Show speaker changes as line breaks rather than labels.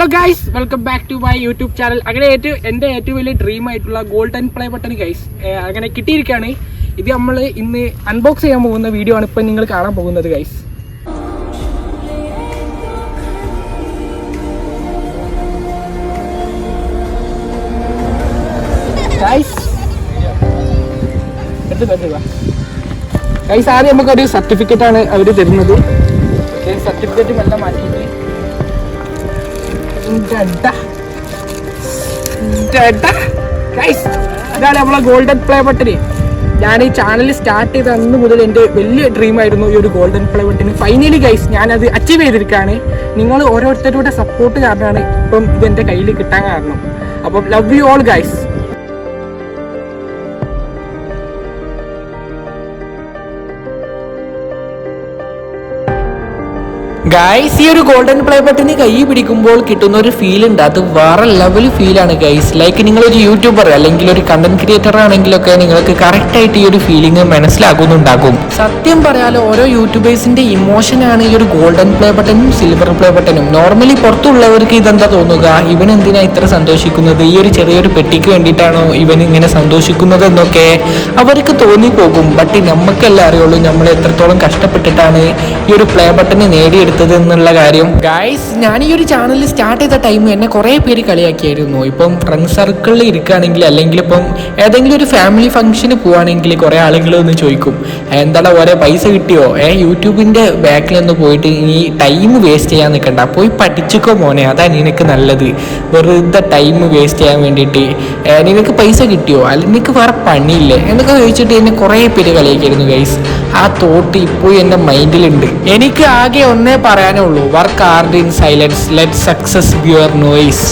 Hello guys, welcome back to my YouTube channel. അങ്ങനെ എൻ്റെ ഏറ്റവും വലിയ ഡ്രീം ആയിട്ടുള്ള ഗോൾഡൻ പ്ലേ ബട്ടൺ ഗൈസ് അങ്ങനെ കിട്ടിയിരിക്കുകയാണ്. ഇത് നമ്മൾ ഇന്ന് അൺബോക്സ് ചെയ്യാൻ പോകുന്ന വീഡിയോ ആണ് ഇപ്പം നിങ്ങൾ കാണാൻ പോകുന്നത് ഗൈസ്. ഗൈസ് ആദ്യം നമുക്കൊരു സർട്ടിഫിക്കറ്റ് ആണ് അവർ തരുന്നത്. സർട്ടിഫിക്കറ്റ് എല്ലാം മാറ്റിയിട്ട് ഇതാണ് നമ്മളെ ഗോൾഡൻ പ്ലേ ബട്ടൺ. ഞാൻ ഈ ചാനൽ സ്റ്റാർട്ട് ചെയ്ത അന്ന് മുതൽ എൻ്റെ വലിയ ഡ്രീം ആയിരുന്നു ഈ ഒരു golden play button. Finally guys ഞാനത് അച്ചീവ് ചെയ്തിരിക്കുകയാണ്. നിങ്ങൾ ഓരോരുത്തരുടെ സപ്പോർട്ട് കാരണമാണ് ഇപ്പം ഇതെൻ്റെ കയ്യിൽ കിട്ടാൻ കാരണം. അപ്പം love you all guys. Guys ഈ ഒരു ഗോൾഡൻ പ്ലേ ബട്ടന് കൈ പിടിക്കുമ്പോൾ കിട്ടുന്ന ഒരു ഫീൽ ഉണ്ട്, അത് വേറെ ലെവൽ ഫീലാണ് ഗൈസ്. ലൈക്ക് നിങ്ങളൊരു യൂട്യൂബർ അല്ലെങ്കിൽ ഒരു കണ്ടന്റ് ക്രിയേറ്റർ ആണെങ്കിലൊക്കെ നിങ്ങൾക്ക് കറക്റ്റായിട്ട് ഈ ഒരു ഫീലിംഗ് മനസ്സിലാകുന്നുണ്ടാകും. സത്യം പറയാലോ, ഓരോ യൂട്യൂബേഴ്സിന്റെ ഇമോഷനാണ് ഈ ഒരു ഗോൾഡൻ പ്ലേ ബട്ടനും സിൽവർ പ്ലേ ബട്ടനും. നോർമലി പുറത്തുള്ളവർക്ക് ഇതെന്താ തോന്നുക, ഇവൻ എന്തിനാ ഇത്ര സന്തോഷിക്കുന്നത്, ഈ ഒരു ചെറിയൊരു പെട്ടിക്ക് വേണ്ടിയിട്ടാണോ ഇവൻ ഇങ്ങനെ സന്തോഷിക്കുന്നത് എന്നൊക്കെ അവർക്ക് തോന്നിപ്പോകും. ബട്ട് നമുക്കെല്ലാം അറിയുള്ളൂ നമ്മൾ എത്രത്തോളം കഷ്ടപ്പെട്ടിട്ടാണ് ഈ ഒരു പ്ലേ ബട്ടനെ നേടിയെടുത്തത് എന്നുള്ള കാര്യം. ഗൈസ് ഞാൻ ഈ ഒരു ചാനൽ സ്റ്റാർട്ട് ചെയ്ത ടൈം എന്നെ കുറേ പേര് കളിയാക്കിയായിരുന്നു. ഇപ്പം ഫ്രണ്ട് സർക്കിളിൽ ഇരിക്കുകയാണെങ്കിൽ അല്ലെങ്കിൽ ഇപ്പം ഏതെങ്കിലും ഒരു ഫാമിലി ഫംഗ്ഷന് പോവുകയാണെങ്കിൽ കുറേ ആളുകൾ ഒന്ന് ചോദിക്കും, എന്താടാ ഓരോ പൈസ കിട്ടിയോ, യൂട്യൂബിൻ്റെ ബാക്കിലൊന്ന് പോയിട്ട് നീ ടൈം വേസ്റ്റ് ചെയ്യാൻ നിൽക്കണ്ട, പോയി പഠിച്ചിക്കോ മോനെ, അതാ നിനക്ക് നല്ലത്, വെറുതെ ടൈം വേസ്റ്റ് ചെയ്യാൻ വേണ്ടിയിട്ട് നിനക്ക് പൈസ കിട്ടിയോ, അല്ലെങ്കിൽ നിനക്ക് വേറെ പണിയില്ലേ എന്നൊക്കെ ചോദിച്ചിട്ട് എന്നെ കുറേ പേര് കളിയാക്കിയായിരുന്നു ഗൈസ്. ആ തോട്ട് ഇപ്പോൾ എൻ്റെ മൈൻഡിലുണ്ട്. എനിക്ക് ആകെ ഒന്നേ പറയാനേ ഉള്ളൂ, work hard in silence, let success be your noise.